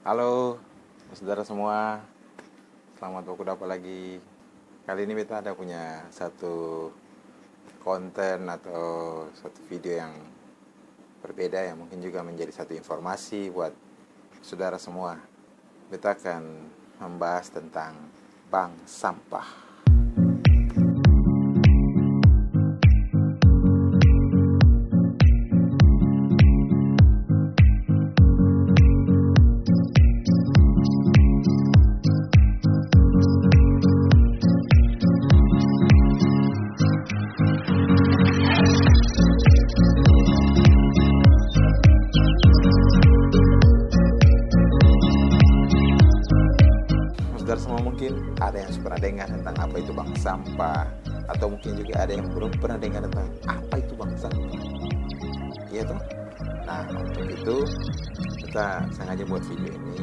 Halo saudara semua, selamat berkuda lagi. Kali ini kita ada punya satu konten atau satu video yang berbeda, yang mungkin juga menjadi satu informasi buat saudara semua. Kita akan membahas tentang bank sampah. Saudara semua mungkin ada yang pernah dengar tentang apa itu bank sampah, atau mungkin juga ada yang belum pernah dengar tentang apa itu bank sampah. Iya toh? Nah, untuk itu kita sengaja buat video ini,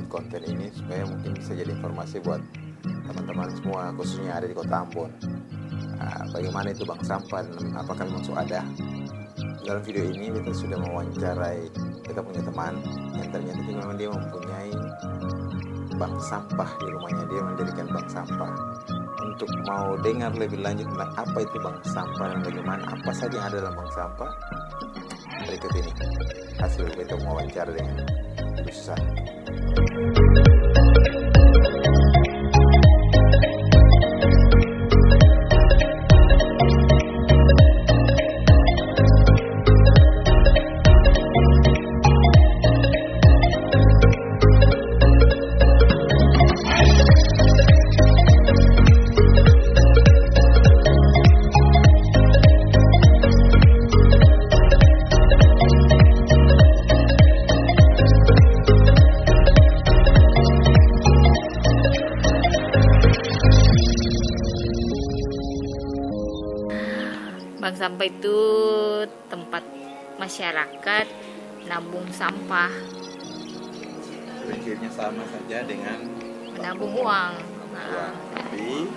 konten ini, supaya mungkin bisa jadi informasi buat teman-teman semua, khususnya ada di Kota Ambon. Bagaimana itu bank sampah dan apakah memang ada? Dalam video ini kita sudah mewawancarai kita punya teman yang ternyata memang dia mempunyai bank sampah di rumahnya. Dia mendirikan bank sampah. Untuk mau dengar lebih lanjut tentang apa itu bank sampah dan bagaimana apa saja yang ada dalam bank sampah, berikut ini hasil kita mewawancara dengan Ibu Susan. Bank sampah itu tempat masyarakat nabung sampah, Prinsipnya sama saja dengan menabung uang. uang, tapi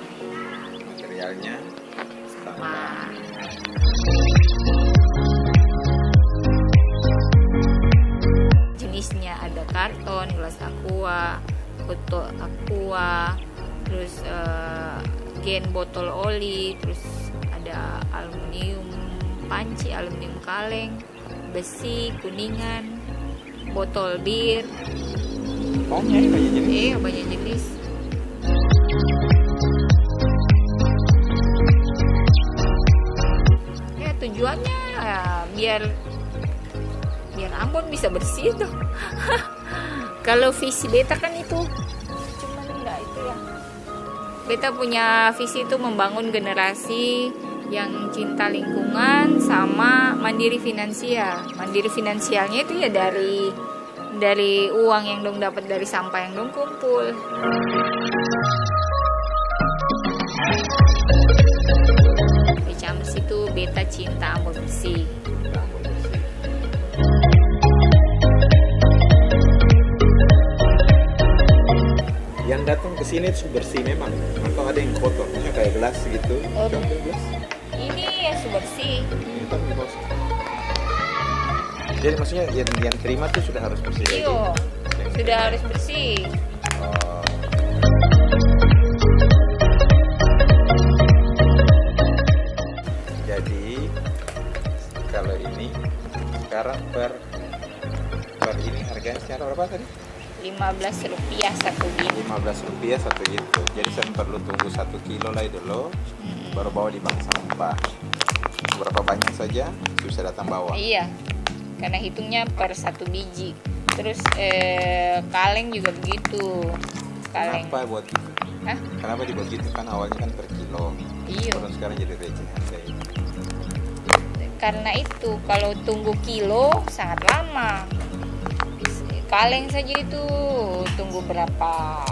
materialnya Sampah. Jenisnya ada karton, gelas aqua, botol aqua, terus gen botol oli, terus ada aluminium panci, aluminium kaleng, besi, kuningan, botol bir. banyak jenis. Banyak jenis. Ya tujuannya biar Ambon bisa bersih tuh. Kalau visi beta kan itu, cuman enggak itu ya. Beta punya visi itu membangun generasi yang cinta lingkungan sama mandiri finansial. Mandiri finansialnya itu ya dari uang yang dong dapat dari sampah yang dong kumpul. Di Campus itu beta cinta Ambon bersih. Yang datang ke sini itu bersih memang, atau ada yang kotor, misalnya kayak gelas gitu. Contoh gelas. Ini ya bersih. Ini kan di bawah. Jadi maksudnya yang terima tuh sudah harus bersih. Iya, sudah harus bersih. Oh. Jadi kalau ini sekarang per ini harganya sekarang berapa tadi? Rp15 satu biji. Rp15 satu gitu. Jadi saya perlu tunggu 1 kilo lah dulu, baru bawa di bank sampah. Berapa banyak saja bisa datang bawa. Iya, karena hitungnya per satu biji. Terus kaleng juga begitu. Kaleng. Kenapa buat gitu? Hah? Kenapa dibuat gitu? Kan awalnya kan per kilo. Iya. Terus sekarang jadi recehan kayak gitu. Karena itu kalau tunggu kilo sangat lama. Kaleng saja itu tunggu berapa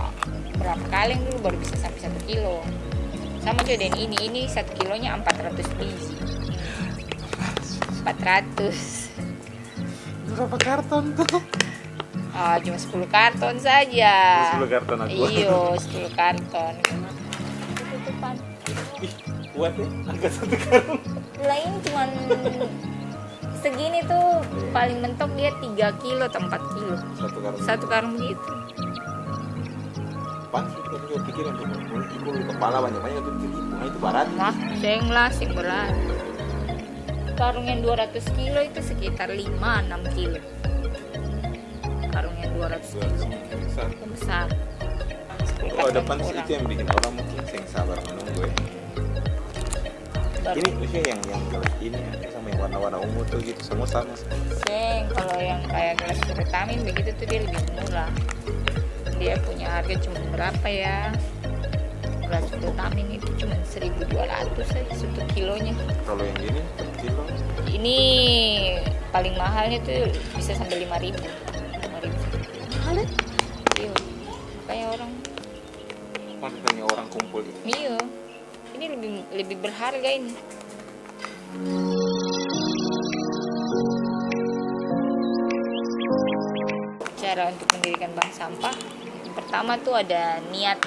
kaleng dulu baru bisa sampai 1 kilo. Sama juga dengan ini 1 kilonya 400 biji. 400. Berapa karton tuh? Cuma 10 karton saja. 10 karton aku. Iya, 10 karton. Tutupan. Ih, kuat ya, agak 1 karton. Lain cuma segini tuh paling mentok dia 3 kilo atau 4 kilo. Satu karung. 1 karung gitu. Pantas kita juga pikir untuk ikut di kepala banyak-banyak itu gitu. Nah itu berat. Nah, sing berat. Karung yang 200 kilo itu sekitar 5-6 kilo. Karung yang 200 kilo. Besar. Besar. Oh, depan sih itu yang bikin orang mungkin sing sabar menunggu ya. Ini usia yang gelas ini ya, sama yang warna-warna ungu tuh gitu semua sama. Seng, kalau yang kayak gelas vitamin begitu tuh dia lebih murah. Dia punya harga cuma berapa ya? Gelas vitamin itu cuma 1.200 saja 1 kilonya. Kalau yang ini kilo? Ini paling mahalnya tuh bisa sampai 5.000. 5.000. Mahal ya? Iya. Kayak orang. Maksudnya orang kumpul itu. Iya. Ini lebih berharga ini. Cara untuk mendirikan bank sampah, yang pertama tuh ada niat.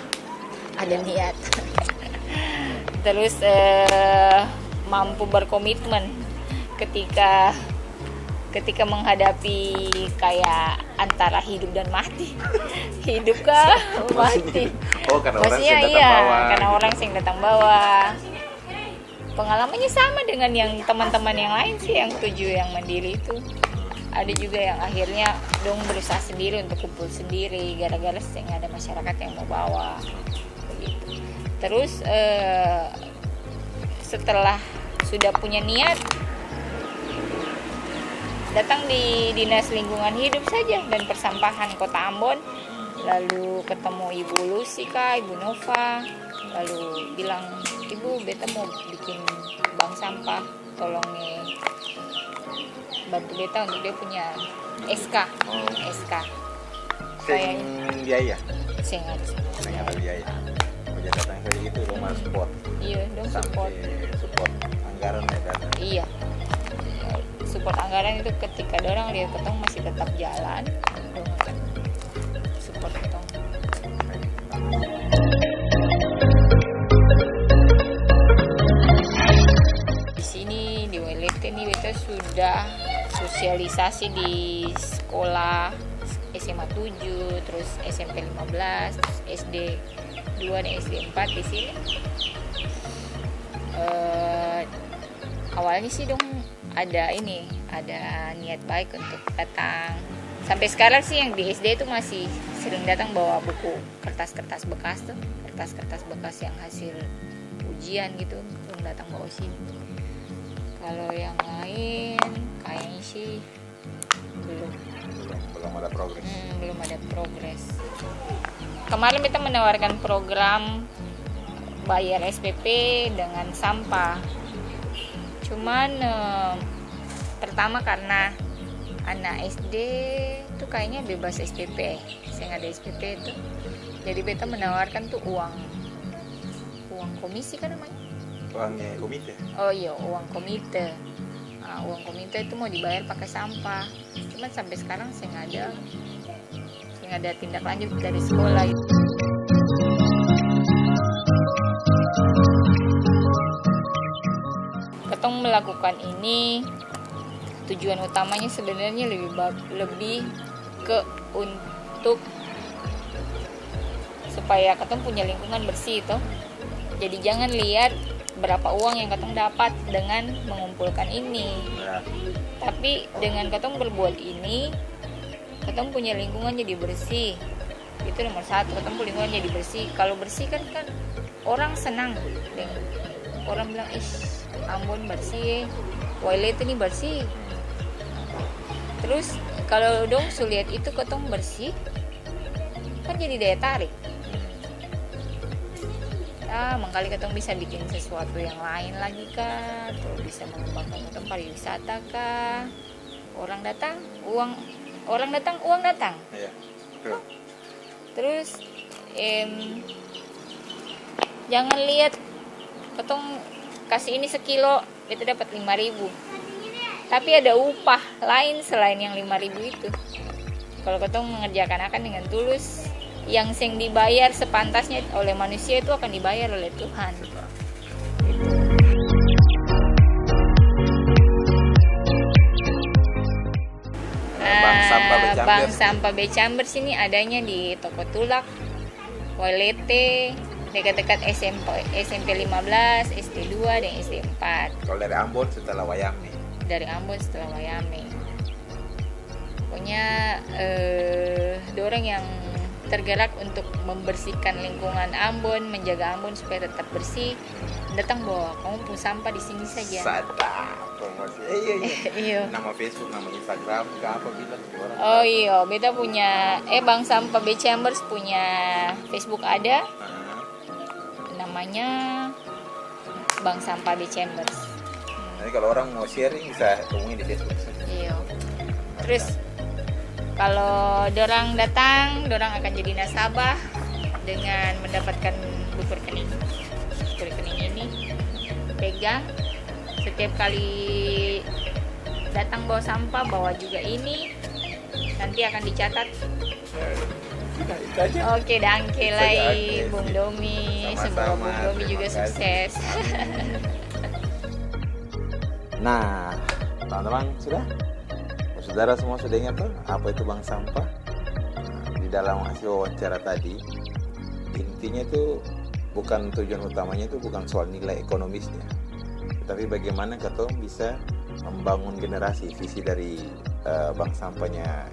Terus mampu berkomitmen ketika menghadapi kayak antara hidup dan mati. Hidup kah mati? Oh, karena orang maksudnya sing datang bawa. karena orang sing datang bawa. Pengalamannya sama dengan yang teman-teman yang lain sih, yang 7 yang mandiri itu. Ada juga yang akhirnya dong berusaha sendiri untuk kumpul sendiri gara-gara sing ada masyarakat yang mau bawa begitu. Terus setelah sudah punya niat, datang di Dinas Lingkungan Hidup saja dan Persampahan Kota Ambon, lalu ketemu Ibu Lucy kah, Ibu Nova, lalu bilang, Ibu, beta mau bikin bank sampah, tolong bantu beta untuk dia punya SK. Sing biaya. Sing Ada biaya. Kerja datang saja gitu rumah support. Iya, dong support. Sampai support anggaran ya data. Iya. Support anggaran itu ketika dorang lihat ketong masih tetap jalan, dong akan support ketong. Di sini di WLT nih kita sudah sosialisasi di sekolah SMA 7, terus SMP 15, terus SD 2 dan SD 4 di sini. Awalnya sih dong ada niat baik untuk datang. Sampai sekarang sih yang di SD itu masih sering datang bawa buku kertas-kertas bekas tuh, kertas-kertas bekas yang hasil ujian gitu, belum datang bawa sini. Kalau yang lain kayaknya sih belum ada progres. Belum ada progres. Kemarin kita menawarkan program bayar SPP dengan sampah. Cuman pertama karena anak SD tuh kayaknya bebas SPP, saya nggak ada SPP itu. Jadi beta menawarkan tuh uang komisi kan namanya? Uangnya komite. Oh iya, uang komite. Nah, uang komite itu mau dibayar pakai sampah. Cuman sampai sekarang saya nggak ada tindak lanjut dari sekolah itu. Ketong melakukan ini tujuan utamanya sebenarnya lebih ke untuk supaya ketong punya lingkungan bersih toh. Jadi jangan lihat berapa uang yang ketong dapat dengan mengumpulkan ini. Tapi dengan ketong berbuat ini, ketong punya lingkungan jadi bersih. Itu nomor 1, ketong punya lingkungan jadi bersih. Kalau bersih kan orang senang. Orang bilang, Ambon bersih, WLT ini bersih. Terus kalau dong sulihat itu ketong bersih, kan jadi daya tarik. Mengkali ketong bisa bikin sesuatu yang lain lagi kah, atau bisa mengembangkan ketong pariwisata kah. Orang datang, uang datang. Iya. Terus jangan lihat ketong kasih ini sekilo itu dapat 5.000, tapi ada upah lain selain yang 5.000 itu. Kalau ketong mengerjakan akan dengan tulus, yang sing dibayar sepantasnya oleh manusia itu akan dibayar oleh Tuhan. Bank Sampah Becambers. Bank Sampah Becambers ini adanya di Toko Tulak, Walete, dekat-dekat SMP 15, SD 2 dan SD 4. Kalau dari Ambon setelah Wayame. Dari Ambon setelah Wayame. Pokoknya dorang yang tergerak untuk membersihkan lingkungan Ambon, menjaga Ambon supaya tetap bersih. Datang bawa kamu pun sampah di sini saja. Sadap promosi. Iya. Iya. Nama Facebook, nama Instagram, ke apa bilang orang. Oh iya, beta punya Bank Sampah Becambers punya Facebook ada. Namanya Bank Sampah Becambers. Nanti kalau orang mau sharing bisa hubungi di Facebook. Iya. Terus kalau dorang datang, dorang akan jadi nasabah dengan mendapatkan buku rekening. Buku rekening ini pegang setiap kali datang bawa sampah, bawa juga ini. Nanti akan dicatat. Itu aja. Oke, dangke lagi Bung Domi. Semoga Sama-sama, Bung Domi juga terima kasih. sukses. Nah, teman-teman sudah? Saudara semua sudah ingat tuh apa itu bank sampah? Di dalam hasil wawancara tadi, intinya itu bukan tujuan utamanya itu bukan soal nilai ekonomisnya, tapi bagaimana kita bisa membangun generasi. Visi dari bank sampahnya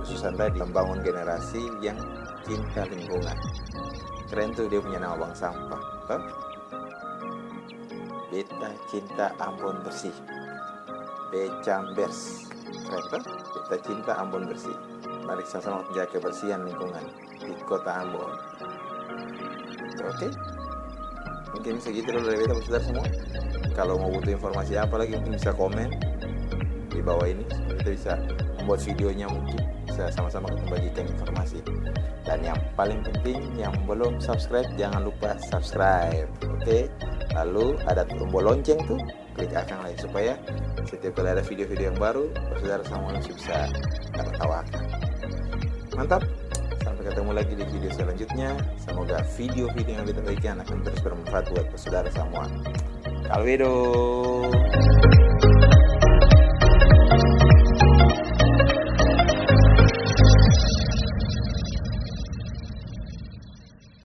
khususan tadi, membangun generasi yang cinta lingkungan. Keren tuh dia punya nama bank sampah, toh? Beta cinta Ambon bersih, Becambers. Keren tuh? Beta cinta Ambon bersih. Mari sama-sama menjaga kebersihan lingkungan di kota Ambon. Oke? Mungkin segitu dulu dari beta, saudara semua. Kalau mau butuh informasi apa lagi mungkin bisa komen di bawah ini. Kita bisa membuat videonya, mungkin bisa sama-sama kita bagikan informasi. Dan yang paling penting, yang belum subscribe jangan lupa subscribe. Oke? Lalu ada tombol lonceng tuh, klik akan like supaya setiap kali ada video-video yang baru, saudara semua langsung bisa tertawakan. Mantap. Sampai ketemu lagi di video selanjutnya. Semoga video-video yang kita berikan akan terus bermanfaat buat saudara semua. Albedo.